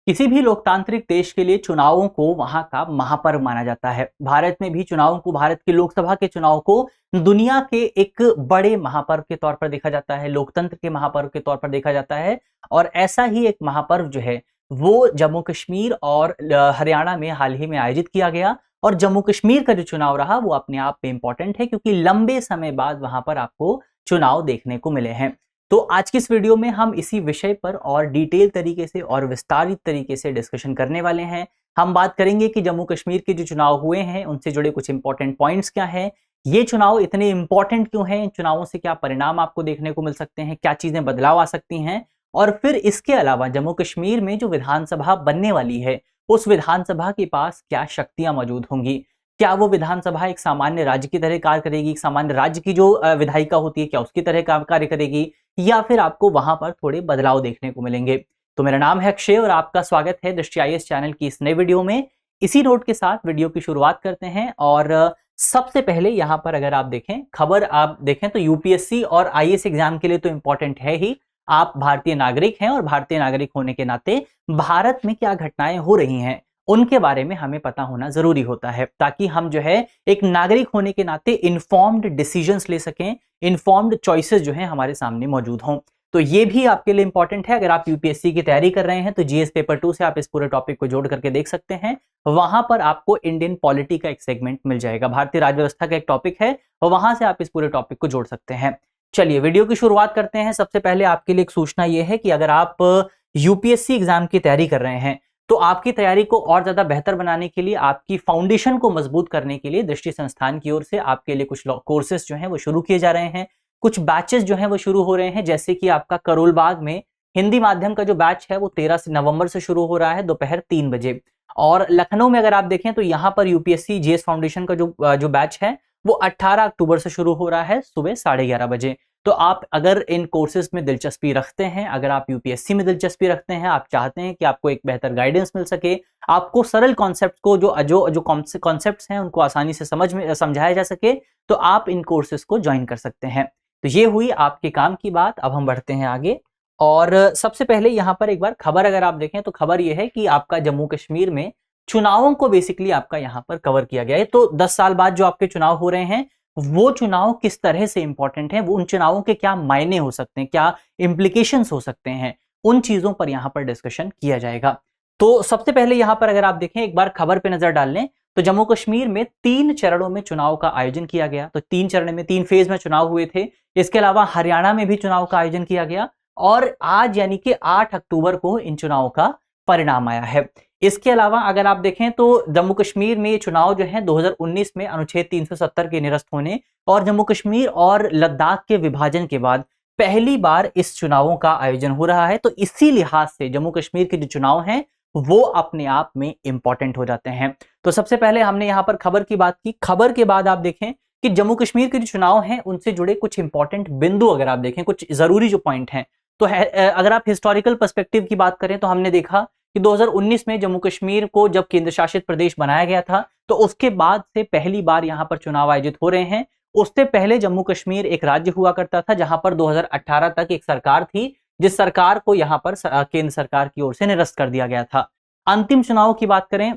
किसी भी लोकतांत्रिक देश के लिए चुनावों को वहां का महापर्व माना जाता है। भारत में भी चुनावों को, भारत की लोकसभा के चुनाव को दुनिया के एक बड़े महापर्व के तौर पर देखा जाता है, लोकतंत्र के महापर्व के तौर पर देखा जाता है। और ऐसा ही एक महापर्व जो है वो जम्मू कश्मीर और हरियाणा में हाल ही में आयोजित किया गया। और जम्मू कश्मीर का जो चुनाव रहा वो अपने आप में इंपॉर्टेंट है, क्योंकि लंबे समय बाद वहां पर आपको चुनाव देखने को मिले हैं। तो आज की इस वीडियो में हम इसी विषय पर और डिटेल तरीके से और विस्तारित तरीके से डिस्कशन करने वाले हैं। हम बात करेंगे कि जम्मू कश्मीर के जो चुनाव हुए हैं उनसे जुड़े कुछ इंपॉर्टेंट पॉइंट्स क्या हैं, ये चुनाव इतने इंपॉर्टेंट क्यों हैं, इन चुनावों से क्या परिणाम आपको देखने को मिल सकते हैं, क्या चीजें बदलाव आ सकती हैं, और फिर इसके अलावा जम्मू कश्मीर में जो विधानसभा बनने वाली है उस विधानसभा के पास क्या शक्तियां मौजूद होंगी। क्या वो विधानसभा एक सामान्य राज्य की तरह कार्य करेगी, एक सामान्य राज्य की जो विधायिका होती है क्या उसकी तरह कार्य करेगी, या फिर आपको वहां पर थोड़े बदलाव देखने को मिलेंगे। तो मेरा नाम है अक्षय और आपका स्वागत है दृष्टि आईएएस चैनल की इस नए वीडियो में। इसी नोट के साथ वीडियो की शुरुआत करते हैं। और सबसे पहले यहां पर अगर आप देखें, खबर आप देखें तो यूपीएससी और आईएएस एग्जाम के लिए तो इंपॉर्टेंट है ही। आप भारतीय नागरिक हैं और भारतीय नागरिक होने के नाते भारत में क्या घटनाएं हो रही हैं उनके बारे में हमें पता होना जरूरी होता है, ताकि हम जो है एक नागरिक होने के नाते इन्फॉर्म्ड डिसीजंस ले सकें, इन्फॉर्म्ड चॉइसेस जो है हमारे सामने मौजूद हों। तो ये भी आपके लिए इंपॉर्टेंट है। अगर आप यूपीएससी की तैयारी कर रहे हैं तो जीएस पेपर 2 से आप इस पूरे टॉपिक को जोड़ करके देख सकते हैं। वहां पर आपको इंडियन पॉलिटी का एक सेगमेंट मिल जाएगा, भारतीय राज्य व्यवस्था का एक टॉपिक है, और वहां से आप इस पूरे टॉपिक को जोड़ सकते हैं। चलिए वीडियो की शुरुआत करते हैं। सबसे पहले आपके लिए एक सूचना यह है कि अगर आप यूपीएससी एग्जाम की तैयारी कर रहे हैं तो आपकी तैयारी को और ज्यादा बेहतर बनाने के लिए, आपकी फाउंडेशन को मजबूत करने के लिए दृष्टि संस्थान की ओर से आपके लिए कुछ कोर्सेज जो हैं वो शुरू किए जा रहे हैं। कुछ बैचेस जो हैं वो शुरू हो रहे हैं, जैसे कि आपका करोल बाग में हिंदी माध्यम का जो बैच है वो 13 नवंबर से शुरू हो रहा है दोपहर 3 बजे। और लखनऊ में अगर आप देखें तो यहाँ पर यूपीएससी जीएस फाउंडेशन का जो बैच है वो 18 अक्टूबर से शुरू हो रहा है सुबह 11:30 बजे। तो आप अगर इन कोर्सेज में दिलचस्पी रखते हैं, अगर आप यूपीएससी में दिलचस्पी रखते हैं, आप चाहते हैं कि आपको एक बेहतर गाइडेंस मिल सके, आपको सरल कॉन्सेप्ट को जो कॉन्सेप्ट्स हैं उनको आसानी से समझाया जा सके, तो आप इन कोर्सेज को ज्वाइन कर सकते हैं। तो ये हुई आपके काम की बात। अब हम बढ़ते हैं आगे। और सबसे पहले यहाँ पर एक बार खबर अगर आप देखें तो खबर यह है कि आपका जम्मू कश्मीर में चुनावों को बेसिकली आपका यहाँ पर कवर किया गया है। तो 10 साल बाद जो आपके चुनाव हो रहे हैं वो चुनाव किस तरह से इंपॉर्टेंट है, वो उन चुनावों के क्या मायने हो सकते हैं, क्या इंप्लीकेशंस हो सकते हैं, उन चीजों पर यहाँ पर डिस्कशन किया जाएगा। तो सबसे पहले यहाँ पर अगर आप देखें, एक बार खबर पे नजर डाल लें तो जम्मू कश्मीर में 3 चरणों में चुनाव का आयोजन किया गया। तो 3 चरण में 3 फेज में चुनाव हुए थे। इसके अलावा हरियाणा में भी चुनाव का आयोजन किया गया और आज यानी कि 8 अक्टूबर को इन चुनावों का परिणाम आया है। इसके अलावा अगर आप देखें तो जम्मू कश्मीर में ये चुनाव जो है 2019 में अनुच्छेद 370 के निरस्त होने और जम्मू कश्मीर और लद्दाख के विभाजन के बाद पहली बार इस चुनावों का आयोजन हो रहा है। तो इसी लिहाज से जम्मू कश्मीर के जो चुनाव हैं वो अपने आप में इंपॉर्टेंट हो जाते हैं। तो सबसे पहले हमने यहाँ पर खबर की बात की। खबर के बाद आप देखें कि जम्मू कश्मीर के जो चुनाव हैं उनसे जुड़े कुछ इंपॉर्टेंट बिंदु अगर आप देखें, कुछ जरूरी जो पॉइंट हैं, तो अगर आप हिस्टोरिकल पर्सपेक्टिव की बात करें तो हमने देखा कि 2019 में जम्मू कश्मीर को जब केंद्र शासित प्रदेश बनाया गया था तो उसके बाद से पहली बार यहाँ पर चुनाव आयोजित हो रहे हैं। उससे पहले जम्मू कश्मीर एक राज्य हुआ करता था, जहां पर 2018 तक एक सरकार थी, जिस सरकार को यहाँ पर केंद्र सरकार की ओर से निरस्त कर दिया गया था। अंतिम चुनाव की बात करें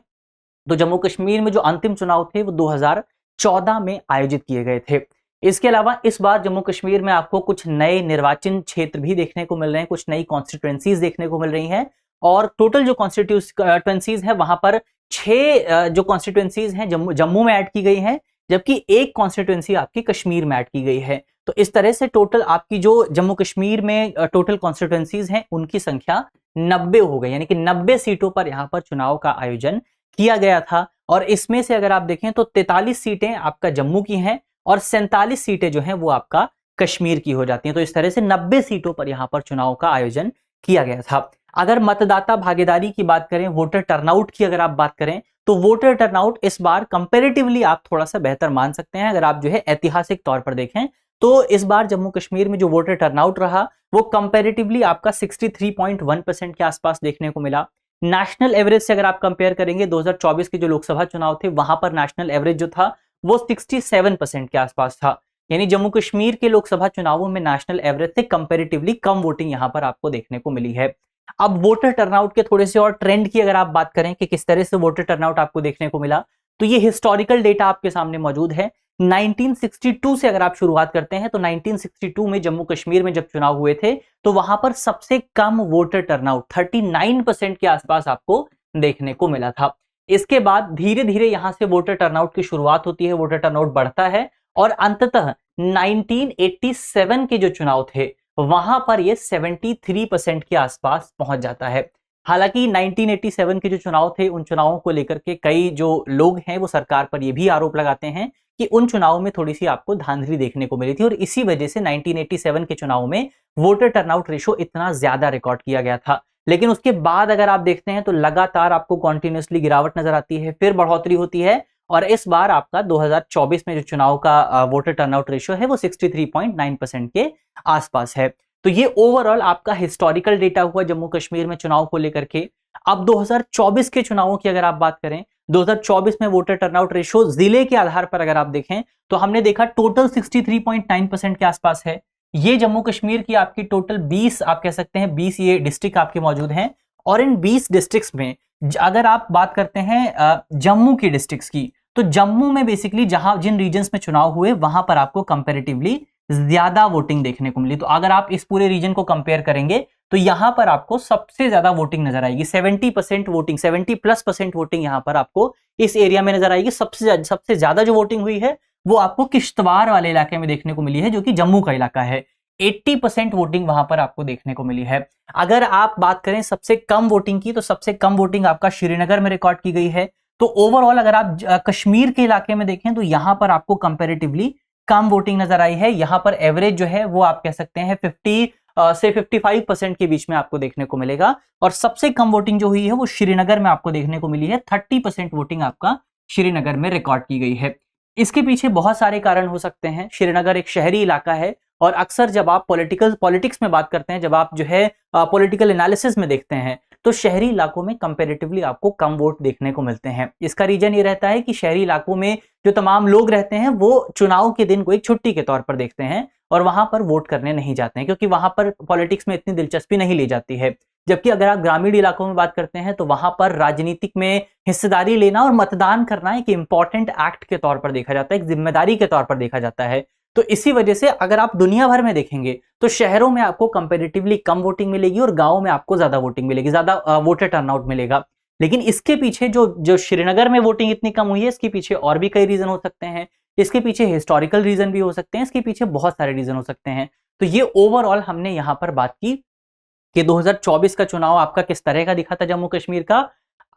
तो जम्मू कश्मीर में जो अंतिम चुनाव थे वो 2014 में आयोजित किए गए थे। इसके अलावा इस बार जम्मू कश्मीर में आपको कुछ नए निर्वाचन क्षेत्र भी देखने को मिल रहे हैं, कुछ नई कॉन्स्टिट्यूएंसीज देखने को मिल रही हैं। और टोटल जो कॉन्स्टिट्यूएंसीज है वहां पर 6 जो कॉन्स्टिट्यूएंसीज हैं जम्मू में ऐड की गई है, जबकि एक कॉन्स्टिट्यूएंसी आपकी कश्मीर में ऐड की गई है। तो इस तरह से टोटल आपकी जो जम्मू कश्मीर में टोटल कॉन्स्टिट्यूएंसीज हैं उनकी संख्या 90 हो गई, यानी कि 90 सीटों पर यहाँ पर चुनाव का आयोजन किया गया था। और इसमें से अगर आप देखें तो 43 सीटें आपका जम्मू की हैं और 47 सीटें जो हैं वो आपका कश्मीर की हो जाती हैं। तो इस तरह से 90 सीटों पर यहाँ पर चुनाव का आयोजन किया गया था। अगर मतदाता भागीदारी की बात करें, वोटर टर्नआउट की अगर आप बात करें तो वोटर टर्नआउट इस बार कंपैरेटिवली आप थोड़ा सा बेहतर मान सकते हैं। अगर आप जो है ऐतिहासिक तौर पर देखें तो इस बार जम्मू कश्मीर में जो वोटर टर्नआउट रहा वो कंपैरेटिवली आपका 63.1% के आसपास देखने को मिला। नेशनल एवरेज से अगर आप कंपेयर करेंगे 2024 के जो लोकसभा चुनाव थे वहां पर नेशनल एवरेज जो था वो 67% के आसपास था। यानी जम्मू कश्मीर के लोकसभा चुनावों में नेशनल एवरेज से कंपैरेटिवली कम वोटिंग यहां पर आपको देखने को मिली है। अब वोटर टर्नआउट के थोड़े से और ट्रेंड की अगर आप बात करें कि किस तरह से वोटर टर्नआउट आपको देखने को मिला, तो ये हिस्टोरिकल डेटा आपके सामने मौजूद है। 1962 से अगर आप शुरुआत करते हैं तो 1962 में जम्मू कश्मीर में जब चुनाव हुए थे तो वहां पर सबसे कम वोटर टर्नआउट 39% के आसपास आपको देखने को मिला था। इसके बाद धीरे धीरे यहां से वोटर टर्नआउट की शुरुआत होती है, वोटर टर्नआउट बढ़ता है और अंततः 1987 के जो चुनाव थे वहां पर ये 73% के आसपास पहुंच जाता है। हालांकि 1987 के जो चुनाव थे उन चुनावों को लेकर के कई जो लोग हैं वो सरकार पर ये भी आरोप लगाते हैं कि उन चुनावों में थोड़ी सी आपको धांधली देखने को मिली थी और इसी वजह से 1987 के चुनाव में वोटर टर्नआउट रेशो इतना ज्यादा रिकॉर्ड किया गया था। लेकिन उसके बाद अगर आप देखते हैं तो लगातार आपको कॉन्टिन्यूसली गिरावट नजर आती है, फिर बढ़ोतरी होती है और इस बार आपका 2024 में जो चुनाव का वोटर टर्नआउट रेशियो है वो 63.9% के आसपास है। तो ये ओवरऑल आपका हिस्टोरिकल डेटा हुआ जम्मू कश्मीर में चुनाव को लेकर के। अब 2024 के चुनावों की अगर आप बात करें, 2024 में वोटर टर्नआउट रेशियो जिले के आधार पर अगर आप देखें तो हमने देखा टोटल 63.9% के आसपास है। ये जम्मू कश्मीर की आपकी टोटल 20 आप कह सकते हैं 20 ये डिस्ट्रिक्ट आपके मौजूद हैं और इन 20 डिस्ट्रिक्ट्स में अगर आप बात करते हैं जम्मू की डिस्ट्रिक्ट्स की, तो जम्मू में बेसिकली जहां जिन रीजन्स में चुनाव हुए वहां पर आपको कंपैरेटिवली ज्यादा वोटिंग देखने को मिली। तो अगर आप इस पूरे रीजन को कंपेयर करेंगे तो यहां पर आपको सबसे ज्यादा वोटिंग नजर आएगी, 70% वोटिंग, 70+% वोटिंग यहां पर आपको इस एरिया में नजर आएगी। सबसे ज्यादा जो वोटिंग हुई है वो आपको किश्तवाड़ वाले इलाके में देखने को मिली है जो कि जम्मू का इलाका है। 80% वोटिंग वहां पर आपको देखने को मिली है। अगर आप बात करें सबसे कम वोटिंग की, तो सबसे कम वोटिंग आपका श्रीनगर में रिकॉर्ड की गई है। तो ओवरऑल अगर आप कश्मीर के इलाके में देखें तो यहां पर आपको कंपैरेटिवली कम वोटिंग नजर आई है। यहां पर एवरेज जो है वो आप कह सकते हैं 50 से 55% के बीच में आपको देखने को मिलेगा और सबसे कम वोटिंग जो हुई है वो श्रीनगर में आपको देखने को मिली है। 30% वोटिंग आपका श्रीनगर में रिकॉर्ड की गई है। इसके पीछे बहुत सारे कारण हो सकते हैं। श्रीनगर एक शहरी इलाका है और अक्सर जब आप पॉलिटिक्स में बात करते हैं, जब आप जो है पॉलिटिकल एनालिसिस में देखते हैं तो शहरी इलाकों में कंपैरेटिवली आपको कम वोट देखने को मिलते हैं। इसका रीजन ये रहता है कि शहरी इलाकों में जो तमाम लोग रहते हैं वो चुनाव के दिन को एक छुट्टी के तौर पर देखते हैं और वहां पर वोट करने नहीं जाते हैं क्योंकि वहां पर पॉलिटिक्स में इतनी दिलचस्पी नहीं ली जाती है। जबकि अगर आप ग्रामीण इलाकों में बात करते हैं तो वहां पर राजनीतिक में हिस्सेदारी लेना और मतदान करना एक इंपॉर्टेंट एक्ट के तौर पर देखा जाता है, एक जिम्मेदारी के तौर पर देखा जाता है। तो इसी वजह से अगर आप दुनिया भर में देखेंगे तो शहरों में आपको कंपैरेटिवली कम वोटिंग मिलेगी और गांवों में आपको ज्यादा वोटिंग मिलेगी, ज्यादा वोटर टर्नआउट मिलेगा। लेकिन इसके पीछे जो श्रीनगर में वोटिंग इतनी कम हुई है इसके पीछे और भी कई रीजन हो सकते हैं। इसके पीछे हिस्टोरिकल रीजन भी हो सकते हैं, इसके पीछे बहुत सारे रीजन हो सकते हैं। तो ये ओवरऑल हमने यहां पर बात की कि 2024 का चुनाव आपका किस तरह का दिखा था जम्मू कश्मीर का।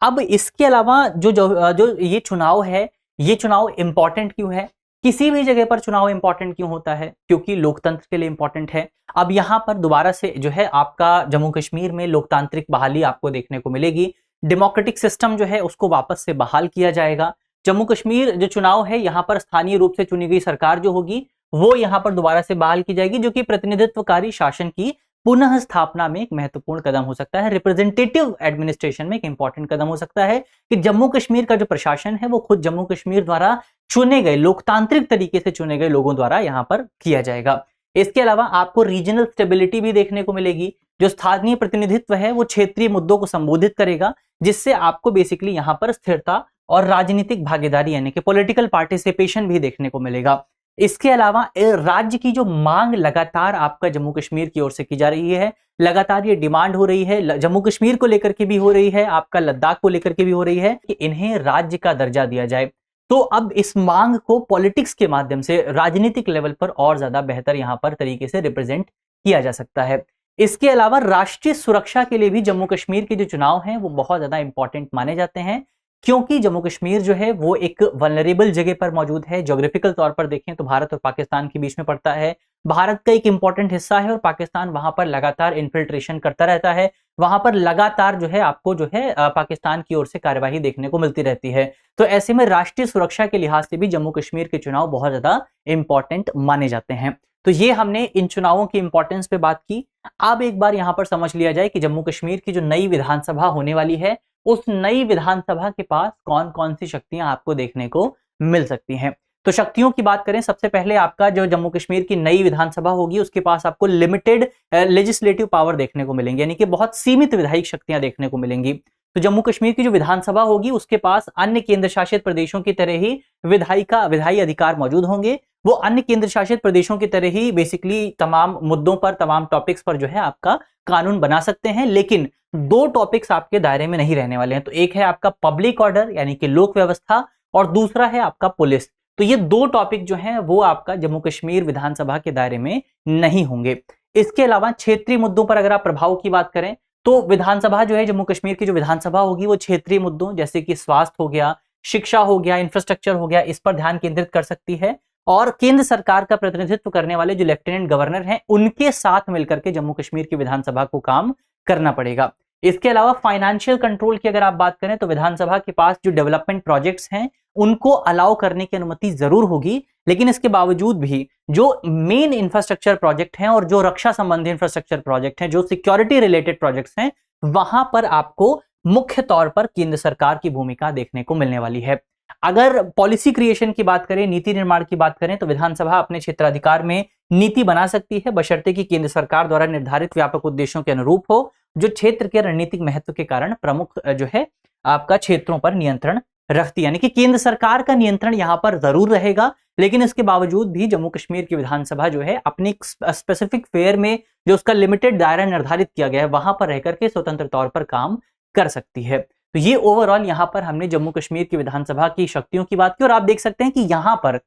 अब इसके अलावा जो ये चुनाव है, ये चुनाव इंपॉर्टेंट क्यों है? किसी भी जगह पर चुनाव इंपॉर्टेंट क्यों होता है? क्योंकि लोकतंत्र के लिए इंपॉर्टेंट है। अब यहां पर दोबारा से जो है आपका जम्मू कश्मीर में लोकतांत्रिक बहाली आपको देखने को मिलेगी। डेमोक्रेटिक सिस्टम जो है उसको वापस से बहाल किया जाएगा। जम्मू कश्मीर जो चुनाव है यहाँ पर स्थानीय रूप से चुनी गई सरकार जो होगी वो यहाँ पर दोबारा से बहाल की जाएगी, जो कि प्रतिनिधित्वकारी शासन की पुनः स्थापना में एक महत्वपूर्ण कदम हो सकता है। रिप्रेजेंटेटिव एडमिनिस्ट्रेशन में एक इंपॉर्टेंट कदम हो सकता है कि जम्मू कश्मीर का जो प्रशासन है वो खुद जम्मू कश्मीर द्वारा चुने गए, लोकतांत्रिक तरीके से चुने गए लोगों द्वारा यहाँ पर किया जाएगा। इसके अलावा आपको रीजनल स्टेबिलिटी भी देखने को मिलेगी। जो स्थानीय प्रतिनिधित्व है वो क्षेत्रीय मुद्दों को संबोधित करेगा, जिससे आपको बेसिकली यहाँ पर स्थिरता और राजनीतिक भागीदारी यानी कि पॉलिटिकल पार्टिसिपेशन भी देखने को मिलेगा। इसके अलावा राज्य की जो मांग लगातार आपका जम्मू कश्मीर की ओर से की जा रही है, लगातार ये डिमांड हो रही है, जम्मू कश्मीर को लेकर के भी हो रही है, आपका लद्दाख को लेकर के भी हो रही है कि इन्हें राज्य का दर्जा दिया जाए। तो अब इस मांग को पॉलिटिक्स के माध्यम से राजनीतिक लेवल पर और ज्यादा बेहतर यहां पर तरीके से रिप्रेजेंट किया जा सकता है। इसके अलावा राष्ट्रीय सुरक्षा के लिए भी जम्मू कश्मीर के जो चुनाव हैं वो बहुत ज्यादा इंपॉर्टेंट माने जाते हैं, क्योंकि जम्मू कश्मीर जो है वो एक वल्नरेबल जगह पर मौजूद है। ज्योग्राफिकल तौर पर देखें तो भारत और पाकिस्तान के बीच में पड़ता है, भारत का एक इंपॉर्टेंट हिस्सा है और पाकिस्तान वहां पर लगातार इन्फिल्ट्रेशन करता रहता है। वहां पर लगातार जो है आपको जो है पाकिस्तान की ओर से कार्यवाही देखने को मिलती रहती है। तो ऐसे में राष्ट्रीय सुरक्षा के लिहाज से भी जम्मू कश्मीर के चुनाव बहुत ज्यादा इंपॉर्टेंट माने जाते हैं। तो ये हमने इन चुनावों की इंपॉर्टेंस पे बात की। अब एक बार यहां पर समझ लिया जाए कि जम्मू कश्मीर की जो नई विधानसभा होने वाली है उस नई विधानसभा के पास कौन कौन सी शक्तियां आपको देखने को मिल सकती हैं। तो शक्तियों की बात करें, सबसे पहले आपका जो जम्मू कश्मीर की नई विधानसभा होगी उसके पास आपको लिमिटेड लेजिस्लेटिव पावर देखने को मिलेंगे, यानी कि बहुत सीमित विधायिक शक्तियां देखने को मिलेंगी। तो जम्मू कश्मीर की जो विधानसभा होगी उसके पास अन्य केंद्र शासित प्रदेशों की तरह ही विधायी अधिकार मौजूद होंगे। वो अन्य केंद्र शासित प्रदेशों की तरह ही बेसिकली तमाम मुद्दों पर, तमाम टॉपिक्स पर जो है आपका कानून बना सकते हैं, लेकिन दो टॉपिक्स आपके दायरे में नहीं रहने वाले हैं। तो एक है आपका पब्लिक ऑर्डर यानी कि लोक व्यवस्था, और दूसरा है आपका पुलिस। तो ये दो टॉपिक जो हैं वो आपका जम्मू कश्मीर विधानसभा के दायरे में नहीं होंगे। इसके अलावा क्षेत्रीय मुद्दों पर अगर आप प्रभाव की बात करें तो विधानसभा जो है, जम्मू कश्मीर की जो विधानसभा होगी वो क्षेत्रीय मुद्दों जैसे कि स्वास्थ्य हो गया, शिक्षा हो गया, इंफ्रास्ट्रक्चर हो गया, इस पर ध्यान केंद्रित कर सकती है। और केंद्र सरकार का प्रतिनिधित्व करने वाले जो लेफ्टिनेंट गवर्नर हैं उनके साथ मिलकर के जम्मू कश्मीर की विधानसभा को काम करना पड़ेगा। इसके अलावा फाइनेंशियल कंट्रोल की अगर आप बात करें तो विधानसभा के पास जो डेवलपमेंट प्रोजेक्ट्स हैं उनको अलाउ करने की अनुमति जरूर होगी, लेकिन इसके बावजूद भी जो मेन इंफ्रास्ट्रक्चर प्रोजेक्ट हैं और जो रक्षा संबंधी इंफ्रास्ट्रक्चर प्रोजेक्ट हैं, जो सिक्योरिटी रिलेटेड प्रोजेक्ट्स हैं, वहां पर आपको मुख्य तौर पर केंद्र सरकार की भूमिका देखने को मिलने वाली है। अगर पॉलिसी क्रिएशन की बात करें, नीति निर्माण की बात करें, तो विधानसभा अपने क्षेत्राधिकार में नीति बना सकती है, बशर्ते कि केंद्र सरकार द्वारा निर्धारित व्यापक उद्देश्यों के अनुरूप हो, जो क्षेत्र के रणनीतिक महत्व के कारण प्रमुख जो है आपका क्षेत्रों पर नियंत्रण रखती है। यानी कि केंद्र सरकार का नियंत्रण यहां पर जरूर रहेगा, लेकिन इसके बावजूद भी जम्मू कश्मीर की विधानसभा जो है अपनी स्पेसिफिक फेयर में जो उसका लिमिटेड दायरा निर्धारित किया गया है वहां पर रहकर के स्वतंत्र तौर पर काम कर सकती है। तो ये ओवरऑल यहां पर हमने जम्मू कश्मीर की विधानसभा की शक्तियों की बात की, और आप देख सकते हैं कि यहां पर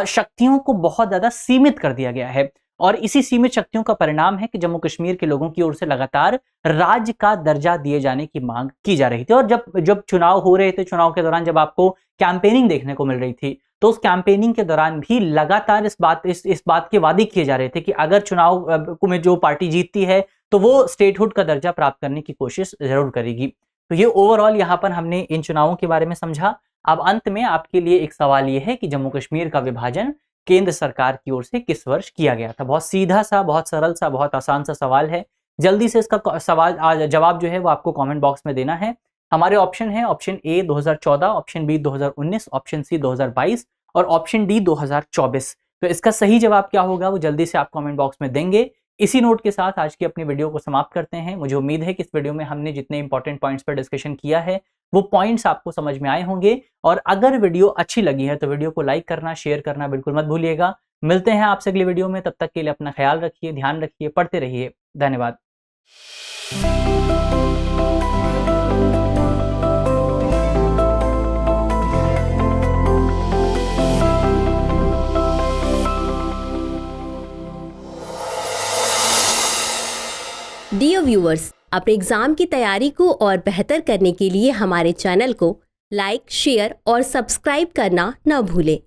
शक्तियों को बहुत ज्यादा सीमित कर दिया गया है, और इसी सीमित शक्तियों का परिणाम है कि जम्मू कश्मीर के लोगों की ओर से लगातार राज्य का दर्जा दिए जाने की मांग की जा रही थी। और जब चुनाव हो रहे थे, चुनाव के दौरान जब आपको कैंपेनिंग देखने को मिल रही थी, तो उस कैंपेनिंग के दौरान भी लगातार इस बात के वादे किए जा रहे थे कि अगर चुनाव में जो पार्टी जीतती है तो वो स्टेटहुड का दर्जा प्राप्त करने की कोशिश जरूर करेगी। तो ये ओवरऑल यहाँ पर हमने इन चुनावों के बारे में समझा। अब अंत में आपके लिए एक सवाल ये है कि जम्मू कश्मीर का विभाजन केंद्र सरकार की ओर से किस वर्ष किया गया था? बहुत सीधा सा, बहुत सरल सा, बहुत आसान सा सवाल है। जल्दी से इसका जवाब जो है वो आपको कमेंट बॉक्स में देना है। हमारे ऑप्शन है, option A 2014, option B 2019, option C 2022 और ऑप्शन डी 2024। तो इसका सही जवाब क्या होगा वो जल्दी से आप कमेंट बॉक्स में देंगे। इसी नोट के साथ आज की अपनी वीडियो को समाप्त करते हैं। मुझे उम्मीद है कि इस वीडियो में हमने जितने इंपॉर्टेंट पॉइंट्स पर डिस्कशन किया है वो पॉइंट्स आपको समझ में आए होंगे, और अगर वीडियो अच्छी लगी है तो वीडियो को लाइक करना, शेयर करना बिल्कुल मत भूलिएगा। मिलते हैं आपसे अगली वीडियो में, तब तक के लिए अपना ख्याल रखिए, ध्यान रखिए, पढ़ते रहिए। धन्यवाद। डियर व्यूअर्स, अपने एग्जाम की तैयारी को और बेहतर करने के लिए हमारे चैनल को लाइक, शेयर और सब्सक्राइब करना न भूलें।